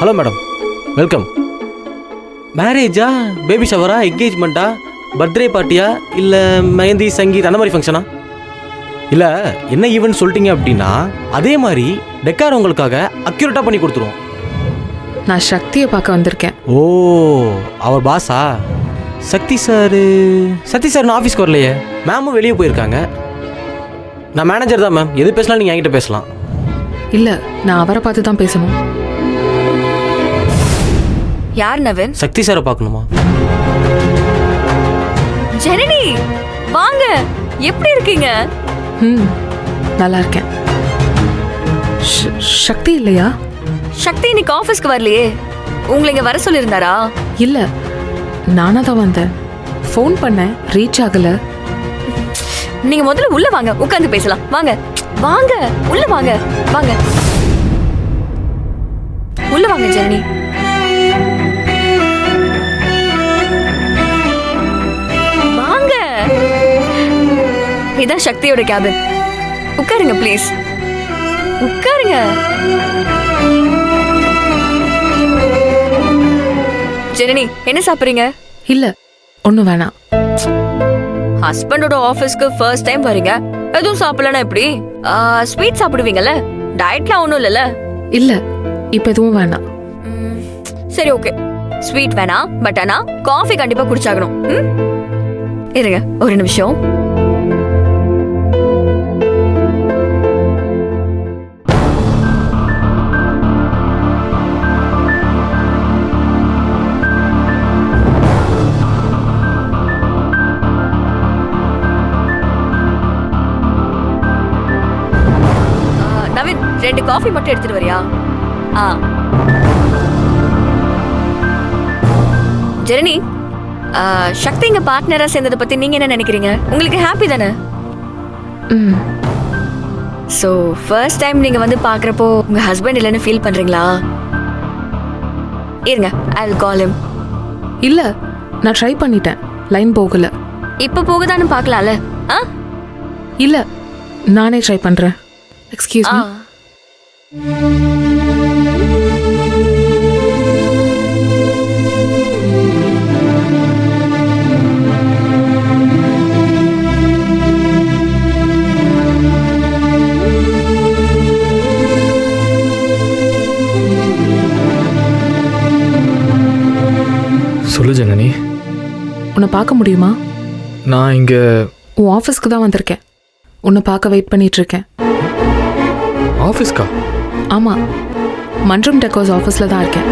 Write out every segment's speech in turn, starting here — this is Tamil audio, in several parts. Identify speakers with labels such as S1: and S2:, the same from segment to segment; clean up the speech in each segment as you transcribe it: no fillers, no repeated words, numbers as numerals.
S1: Hello madam, welcome. மேரேஜா, பேபி ஷவரா, என்கேஜ்மெண்ட்டா, பர்த்டே பார்ட்டியா, இல்லை மெஹந்தி சங்கீத் அந்த மாதிரி ஃபங்க்ஷனா? இல்லை என்ன ஈவெண்ட் சொல்லிட்டீங்க அப்படின்னா அதே மாதிரி டெக்கார் உங்களுக்காக அக்யூரேட்டாக பண்ணி கொடுத்துருவோம்.
S2: நான் சக்தியை பார்க்க வந்திருக்கேன்.
S1: ஓ, அவர் பாஸா? சக்தி சார் நான் ஆஃபீஸ்க்கு வரலையே. மேமும் வெளியே போயிருக்காங்க. நான் மேனேஜர் தான் மேம், எது பேசலாம் நீங்கள் என்கிட்ட பேசலாம்.
S2: இல்லை, நான் அவரை பார்த்து தான் பேசணும்.
S3: யார் நவீன்?
S1: சக்தி சாரை பார்க்கணுமா?
S3: ஜனனி வாங்க, எப்படி இருக்கீங்க?
S2: நல்லா இருக்கேன். சக்தி இல்லையா?
S3: சக்தி இன்னைக்கு ஆஃபீஸ்க்கு வரலையே. உங்களை இங்க வர சொல்லியிருந்தாரா?
S2: இல்லை, நானா தான் வந்தேன். ஃபோன் பண்ணேன், ரீச் ஆகல.
S3: நீங்க முதல்ல உள்ள வாங்க, உட்கார்ந்து பேசலாம். வாங்க வாங்க, உள்ள வாங்க. வாங்க உள்ள வாங்க ஜனனி. வாங்க, இதான் சக்தியோட கேபின். உட்காருங்க ப்ளீஸ், உட்காருங்க. ஜனனி, என்ன சாப்பிடுறீங்க?
S2: இல்லை, ஒன்றும் வேணாம்.
S3: ஹஸ்பண்டோட ஆபீஸ்க்கு ஃபர்ஸ்ட் டைம் வரீங்க, எதுவும் சாப்பிடலன்னா எப்படி? ஸ்வீட் சாப்பிடுவீங்கல்ல, டயட்லாம் ஒன்றும் இல்லைல்ல?
S2: இல்லை, இப்போ எதுவும் வேணாம்.
S3: சரி ஓகே, ஸ்வீட் வேணாம், பட் ஆனா காஃபி கண்டிப்பா குடிச்சாகணும். இருங்க ஒரு நிமிஷம். நவீன், 2 காஃபி மட்டும் எடுத்துட்டு வரியா? ஜெரணி, சக்தி இங்க பார்ட்னரா சேர்ந்ததை பத்தி நீங்க என்ன நினைக்கிறீங்க? உங்களுக்கு ஹாப்பி தானே? சோ ஃபர்ஸ்ட் டைம் நீங்க வந்து பாக்குறப்போ உங்க ஹஸ்பண்ட் இல்லைன்னு ஃபீல் பண்றீங்களா? இருங்க, ஐ வில் கால் ஹிம்.
S2: இல்லை, நான் ட்ரை பண்ணிட்டேன், லைன் போகல.
S3: இப்ப போகுதான்னு பார்க்கலாம்ல?
S2: இல்லை, நானே ட்ரை பண்றேன். Excuse me.
S4: சொல்லு ஜனனி.
S2: உன்னை பார்க்க முடியுமா?
S4: நான் இங்கே
S2: உன் ஆஃபீஸ்க்கு தான் வந்திருக்கேன். உன்னை பார்க்க வெயிட் பண்ணிட்டு இருக்கேன்.
S4: ஆஃபீஸ்க்கா?
S2: ஆமாம், மன்றம் டெக்கோஸ் ஆஃபீஸில் தான் இருக்கேன்.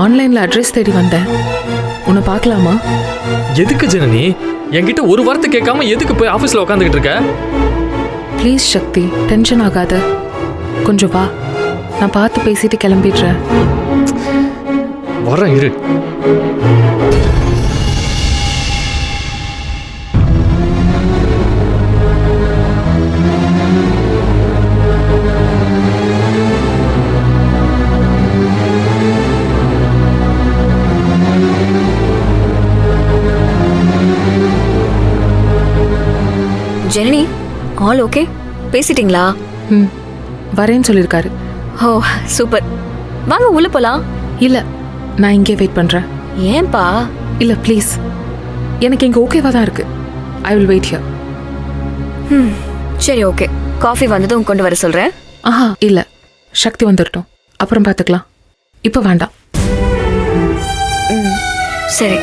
S2: ஆன்லைனில் அட்ரஸ் தேடி வந்தேன். உன்னை பார்க்கலாமா?
S4: எதுக்கு ஜனனி? என்கிட்ட ஒரு வார்த்தை கேட்காம எதுக்கு போய் ஆஃபீஸில் உட்காந்துக்கிட்டு இருக்க?
S2: ப்ளீஸ் சக்தி, டென்ஷன் ஆகாத. கொஞ்சம் வா, நான் பார்த்து பேசிட்டு கிளம்பிடுறேன்.
S4: வரேன், இரு.
S3: Janani, all okay? பேசிட்டீங்களா?
S2: வரேன்னு சொல்லியிருக்காரு.
S3: ஓ சூப்பர், வாங்க உள்ள போலாம்.
S2: இல்லை, நான் இங்கே வெயிட் பண்ணுறேன்.
S3: ஏன்பா?
S2: இல்லை ப்ளீஸ், எனக்கு இங்கே ஓகேவா தான் இருக்கு. I will wait here.
S3: சரி ஓகே, காஃபி வந்ததும் கொண்டு வர சொல்கிறேன்.
S2: ஆஹா இல்லை, சக்தி வந்துடட்டும், அப்புறம் பார்த்துக்கலாம். இப்போ வேண்டாம்.
S3: சரி.